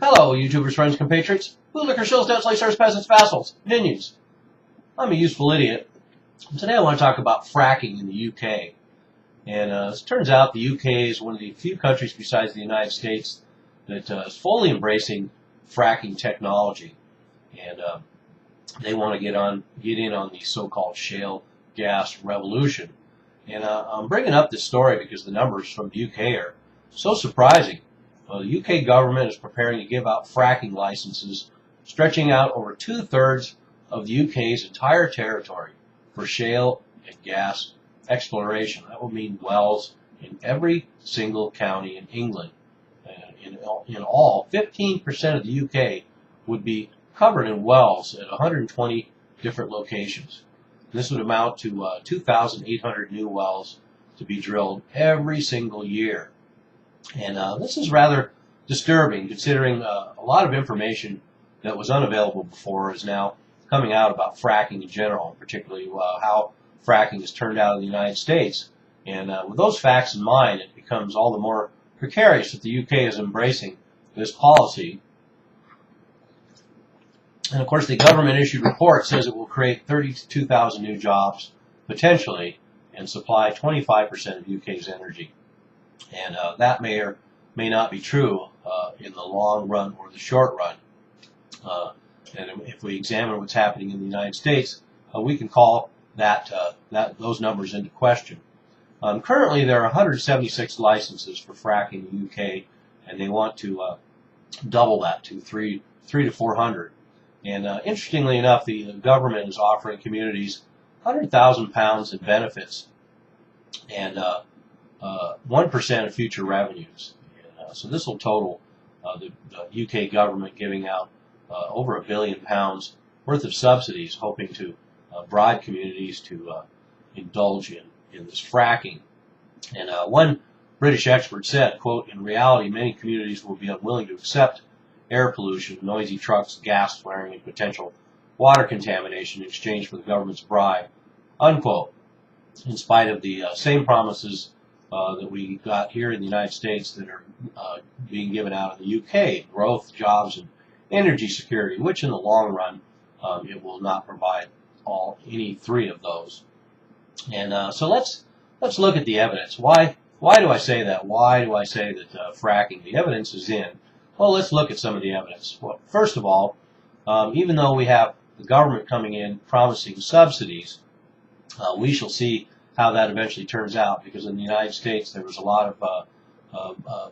Hello, YouTubers, friends, compatriots, bootlicker, shills, debts, lacers, peasants, vassals, minions. I'm a useful idiot. Today I want to talk about fracking in the UK. And it turns out the UK is one of the few countries besides the United States that is fully embracing fracking technology. And they want to get in on the so-called shale gas revolution. And I'm bringing up this story because the numbers from the UK are so surprising. The UK government is preparing to give out fracking licenses stretching out over 2/3 of the UK's entire territory for shale and gas exploration. That will mean wells in every single county in England. In all, 15% of the UK would be covered in wells at 120 different locations. This would amount to 2,800 new wells to be drilled every single year. And this is rather disturbing, considering a lot of information that was unavailable before is now coming out about fracking in general, particularly how fracking has turned out in the United States. And with those facts in mind, it becomes all the more precarious that the UK is embracing this policy. And of course, the government-issued report says it will create 32,000 new jobs, potentially, and supply 25% of UK's energy. And that may or may not be true in the long run or the short run. And if we examine what's happening in the United States, we can call those numbers into question. Currently, there are 176 licenses for fracking in the UK, and they want to double that to 300 to 400. And interestingly enough, the government is offering communities £100,000 in benefits and 1% of future revenues. So this will total the UK government giving out over £1 billion worth of subsidies, hoping to bribe communities to indulge in this fracking. And one British expert said, quote, "In reality, many communities will be unwilling to accept air pollution, noisy trucks, gas flaring, and potential water contamination in exchange for the government's bribe," unquote. In spite of the same promises that we got here in the United States that are being given out in the UK, growth, jobs, and energy security, which in the long run it will not provide any three of those. And so let's look at the evidence. Why do I say that? Why do I say that fracking, the evidence is in? Well, let's look at some of the evidence. Well, first of all, even though we have the government coming in promising subsidies, we shall see how that eventually turns out, because in the United States there was a lot of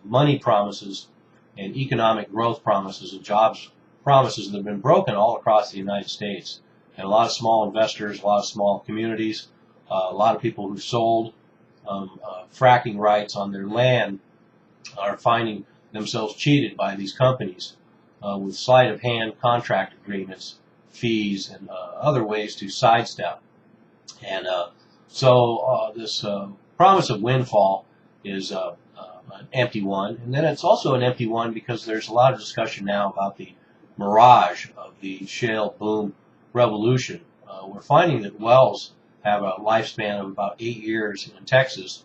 money promises and economic growth promises and jobs promises that have been broken all across the United States. And a lot of small investors, a lot of small communities, a lot of people who sold fracking rights on their land are finding themselves cheated by these companies with sleight-of-hand contract agreements, fees, and other ways to sidestep. And so this promise of windfall is an empty one. And then it's also an empty one because there's a lot of discussion now about the mirage of the shale boom revolution. We're finding that wells have a lifespan of about 8 years in Texas.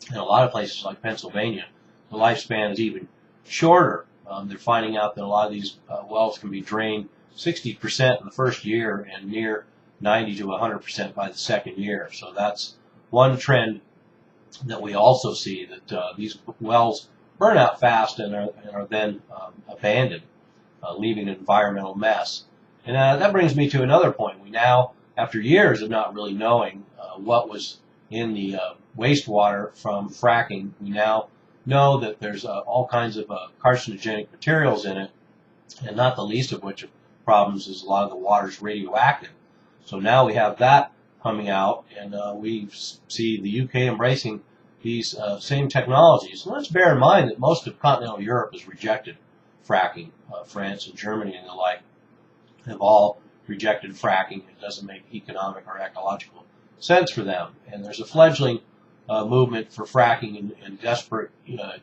In a lot of places like Pennsylvania, the lifespan is even shorter. They're finding out that a lot of these wells can be drained 60% in the first year and near 90 to 100% by the second year. So that's one trend that we also see, that these wells burn out fast and are then abandoned, leaving an environmental mess. And that brings me to another point. We now, after years of not really knowing what was in the wastewater from fracking, we now know that there's all kinds of carcinogenic materials in it, and not the least of which problems is a lot of the water is radioactive. So now we have that coming out, and we see the UK embracing these same technologies. And let's bear in mind that most of continental Europe has rejected fracking. France and Germany and the like have all rejected fracking. It doesn't make economic or ecological sense for them. And there's a fledgling movement for fracking in desperate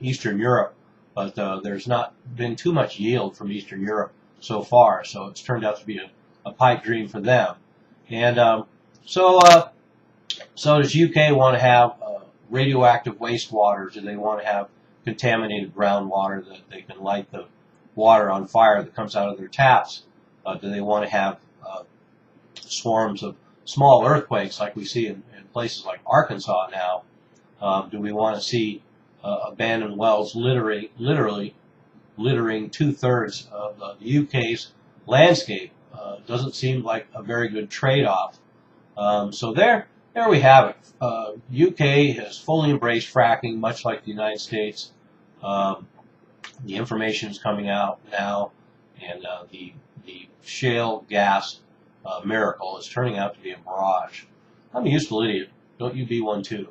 Eastern Europe, but there's not been too much yield from Eastern Europe so far, so it's turned out to be a pipe dream for them. And so does UK want to have radioactive wastewater? Do they want to have contaminated groundwater that they can light the water on fire that comes out of their taps? Do they want to have swarms of small earthquakes like we see in places like Arkansas now? Do we want to see abandoned wells literally littering 2/3 of the UK's landscape? Doesn't seem like a very good trade-off. So there we have it. UK has fully embraced fracking, much like the United States. The information is coming out now, and the shale gas miracle is turning out to be a mirage. I'm a useful idiot. Don't you be one too.